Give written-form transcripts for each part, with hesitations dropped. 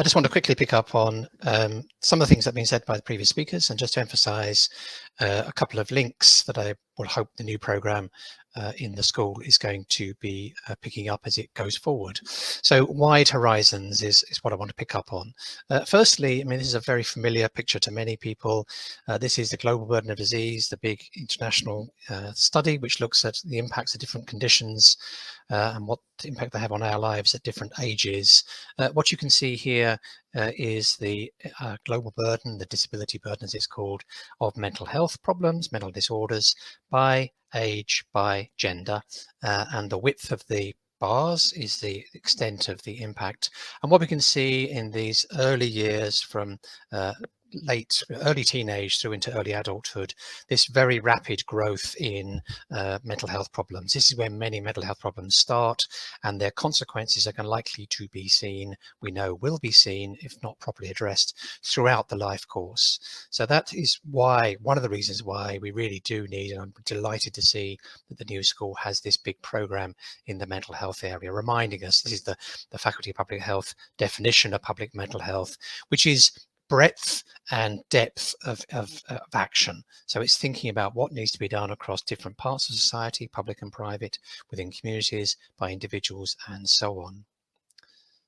I just want to quickly pick up on some of the things that have been said by the previous speakers, and just to emphasize a couple of links that I will hope the new program in the school is going to be picking up as it goes forward. So wide horizons is what I want to pick up on. Firstly, I mean, this is a very familiar picture to many people. This is the global burden of disease, the big international study, which looks at the impacts of different conditions and what impact they have on our lives at different ages. What you can see here is the global burden, the disability burden as it's called, of mental health problems, mental disorders by age, by gender, and the width of the bars is the extent of the impact. And what we can see in these early years from early teenage through into early adulthood, this very rapid growth in mental health problems. This is where many mental health problems start, and their consequences are likely to be seen, we know will be seen, if not properly addressed, throughout the life course. So that is why, one of the reasons why we really do need, and I'm delighted to see that the new school has this big program in the mental health area, reminding us this is the Faculty of Public Health definition of public mental health, which is breadth and depth of action. So it's thinking about what needs to be done across different parts of society, public and private, within communities, by individuals, and so on.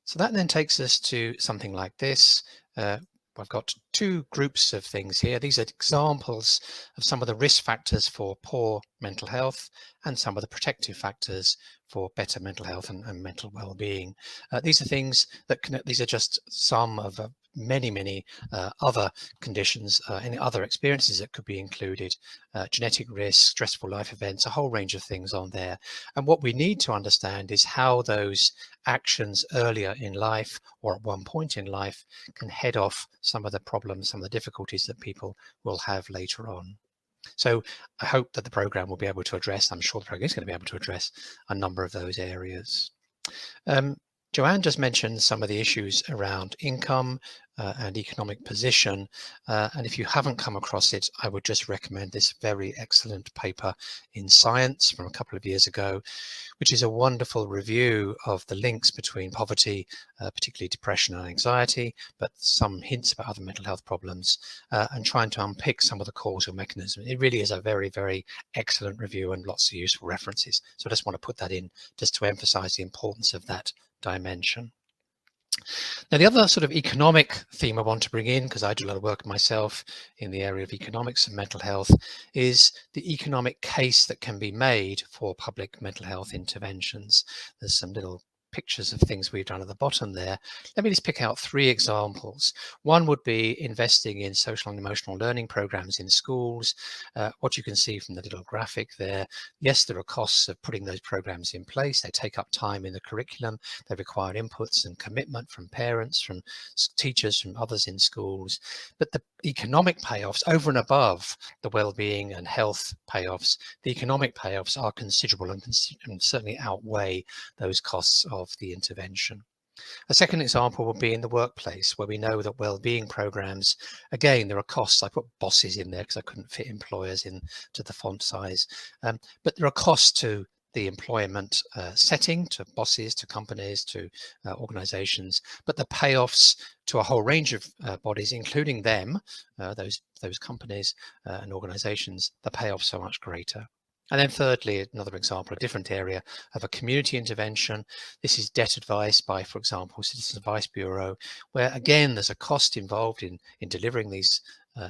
So that then takes us to something like this. I've got two groups of things here. These are examples of some of the risk factors for poor mental health and some of the protective factors for better mental health and mental well-being. These are things that these are just some of many other conditions and other experiences that could be included, genetic risk, stressful life events, a whole range of things on there. And what we need to understand is how those actions earlier in life or at one point in life can head off some of the problems, some of the difficulties that people will have later on. So I hope that the program will be able to address, I'm sure the program is going to be able to address a number of those areas. Joanne just mentioned some of the issues around income and economic position. And if you haven't come across it, I would just recommend this very excellent paper in Science from a couple of years ago, which is a wonderful review of the links between poverty, particularly depression and anxiety, but some hints about other mental health problems, and trying to unpick some of the causal mechanisms. It really is a very excellent review and lots of useful references. So I just want to put that in just to emphasize the importance of that dimension. Now, the other sort of economic theme I want to bring in, because I do a lot of work myself in the area of economics and mental health, is the economic case that can be made for public mental health interventions. There's some little pictures of things we've done at the bottom there. Let me just pick out three examples. One would be investing in social and emotional learning programs in schools. What you can see from the little graphic there, yes, there are costs of putting those programs in place. They take up time in the curriculum. They require inputs and commitment from parents, from teachers, from others in schools. But the economic payoffs over and above the well-being and health payoffs, the economic payoffs are considerable and certainly outweigh those costs of the intervention. A second example would be in the workplace, where we know that well-being programs, again, there are costs. I put bosses in there because I couldn't fit employers into the font size, but there are costs to the employment setting, to bosses, to companies, to organizations, but the payoffs to a whole range of bodies, including them, those companies and organizations, the payoffs are much greater. And then thirdly, another example, a different area of a community intervention. This is debt advice by, for example, Citizens Advice Bureau, where again, there's a cost involved in delivering these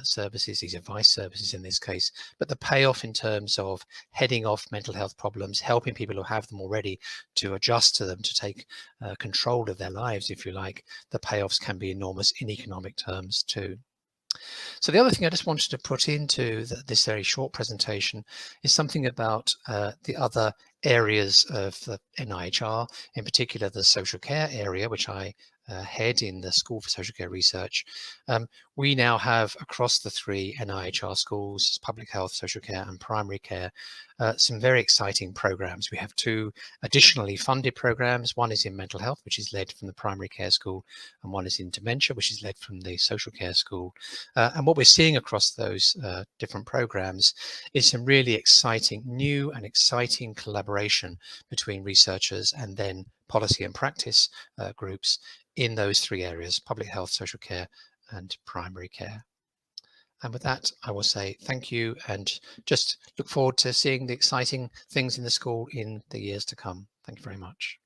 services, these advice services in this case, but the payoff in terms of heading off mental health problems, helping people who have them already to adjust to them, to take control of their lives, if you like, the payoffs can be enormous in economic terms too. So the other thing I just wanted to put into this very short presentation is something about the other areas of the NIHR, in particular the social care area, which I head in the School for Social Care Research, we now have across the three NIHR schools, public health, social care and primary care, some very exciting programs. We have two additionally funded programs. One is in mental health, which is led from the primary care school, and one is in dementia, which is led from the social care school. And what we're seeing across those different programs is some really exciting, new and exciting collaboration between researchers and then policy and practice groups in those three areas: public health, social care and primary care. And with that, I will say thank you and just look forward to seeing the exciting things in the school in the years to come. Thank you very much.